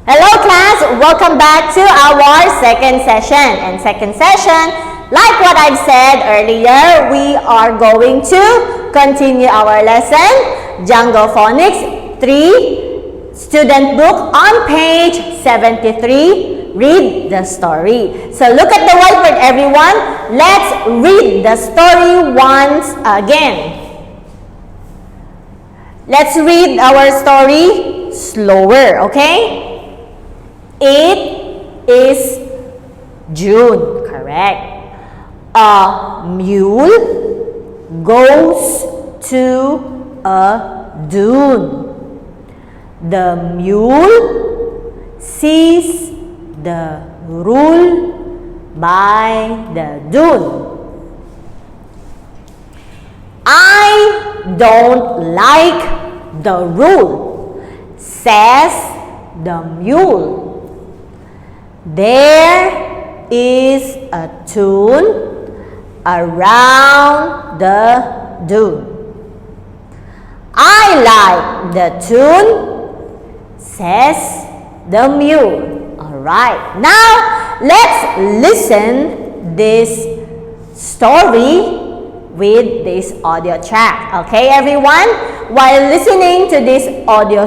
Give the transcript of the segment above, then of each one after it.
Hello class, welcome back to our second session. And second session, like what I've said earlier, we are going to continue our lesson, Jungle Phonics 3, student book on page 73, read the story. So look at the whiteboard everyone, let's read the story once again. Let's read our story slower, okay? It is June, correct. A mule goes to a dune. The mule sees the rule by the dune. I don't like the rule, says the mule. There is a tune around the dune. I like the tune, says the mule. Alright, now let's listen this story with this audio track. Okay, everyone? While listening to this audio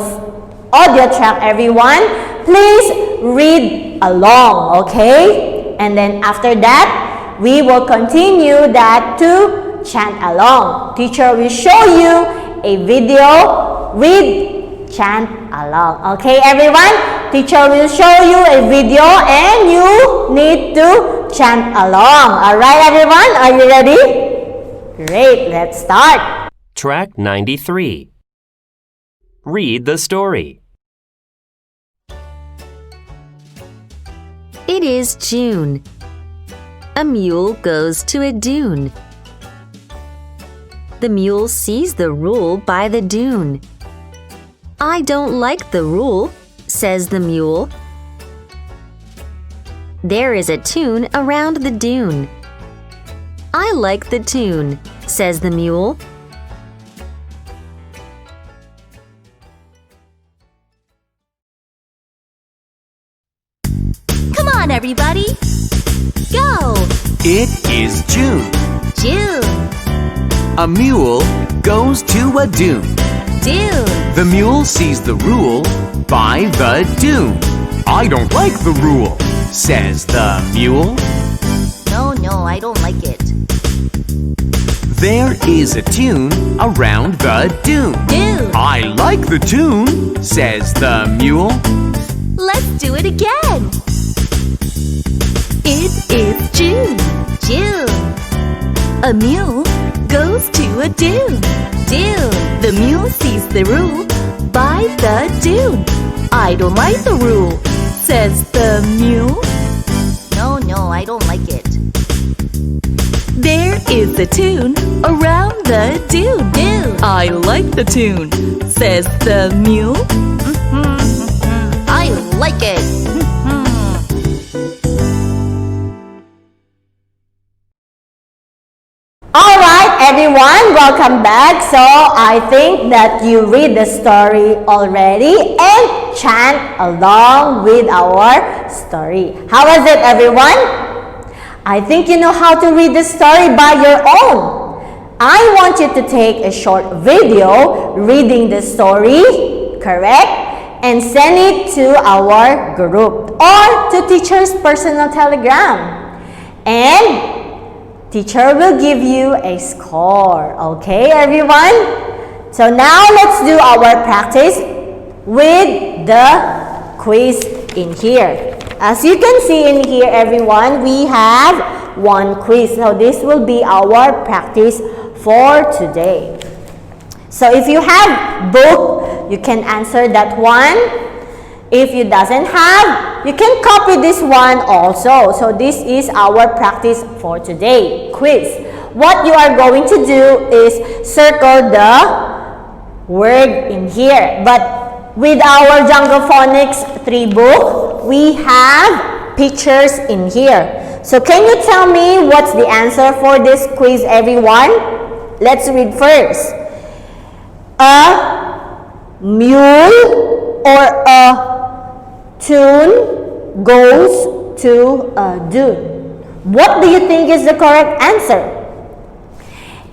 track, everyone, please read along, okay? And then after that, we will continue that to chant along. Teacher will show you a video with chant along. Okay, everyone? Teacher will show you a video and you need to chant along. Alright, everyone? Are you ready? Great, let's start. Track 93. Read the story. It is June. A mule goes to a dune. The mule sees the rule by the dune. I don't like the rule, says the mule. There is a tune around the dune. I like the tune, says the mule. Come on, everybody! Go! It is June. June! A mule goes to a dune. Dune! The mule sees the rule by the dune. I don't like the rule, says the mule. No, I don't like it. There is a tune around the dune. Dune! I like the tune, says the mule. Let's do it again! It is June! June! A mule goes to a dune. Dune! The mule sees the rule by the dune. I don't like the rule, says the mule. No, I don't like it. There is a tune around the dune. Dune! I like the tune, says the mule. I like it. Alright, everyone, welcome back. So, I think that you read the story already and chant along with our story. How was it, everyone? I think you know how to read the story by your own. I want you to take a short video reading the story, correct? And send it to our group or to teacher's personal telegram. And teacher will give you a score. Okay, everyone? So now let's do our practice with the quiz in here. As you can see in here, everyone, we have one quiz. So this will be our practice for today. So if you have book, you can answer that one. If you doesn't have, you can copy this one also. So this is our practice for today, quiz. What you are going to do is circle the word in here. But with our Jungle Phonics 3 book, we have pictures in here. So can you tell me what's the answer for this quiz, everyone? Let's read first. A mule or a tune goes to a dune. What do you think is the correct answer?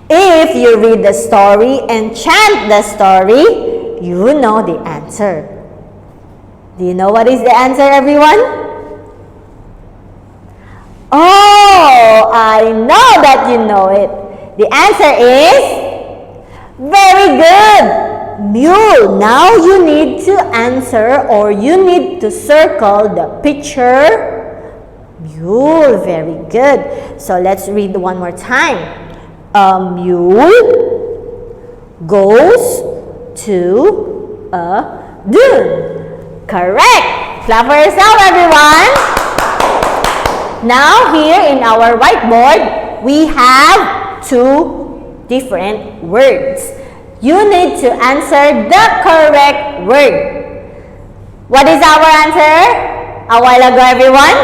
If you read the story and chant the story, you know the answer. Do you know what is the answer, everyone? Oh, I know that you know it. The answer is very good. Mule. Now you need to answer, or you need to circle the picture mule. Very good. So let's read one more time. A mule goes to a dune. Correct. Clap for yourself, everyone. Now here in our whiteboard, we have two different words. You need to answer the correct word. What is our answer a while ago, everyone?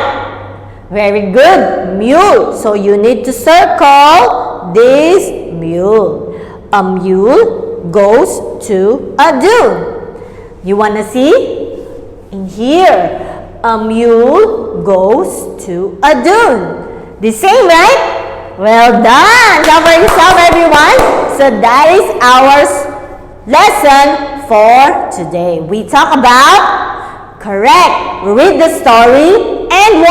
Very good. Mule. So you need to circle this mule. A mule goes to a dune. You want to see? In here. A mule goes to a dune. The same, right? Well done! Clap for yourself, everyone. So that is our lesson for today. We talk about correct. Read the story and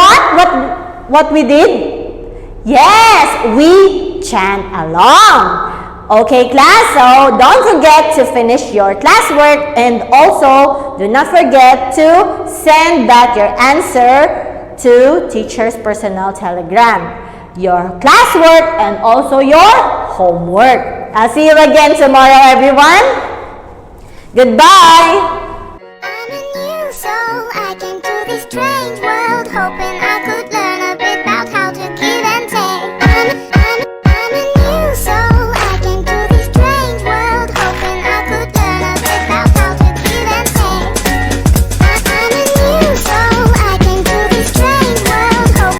what we did? Yes, we chant along. Okay, class, so don't forget to finish your classwork, and also do not forget to send back your answer to teacher's personal telegram, your classwork, and also your homework. I'll see you again tomorrow, everyone. Goodbye.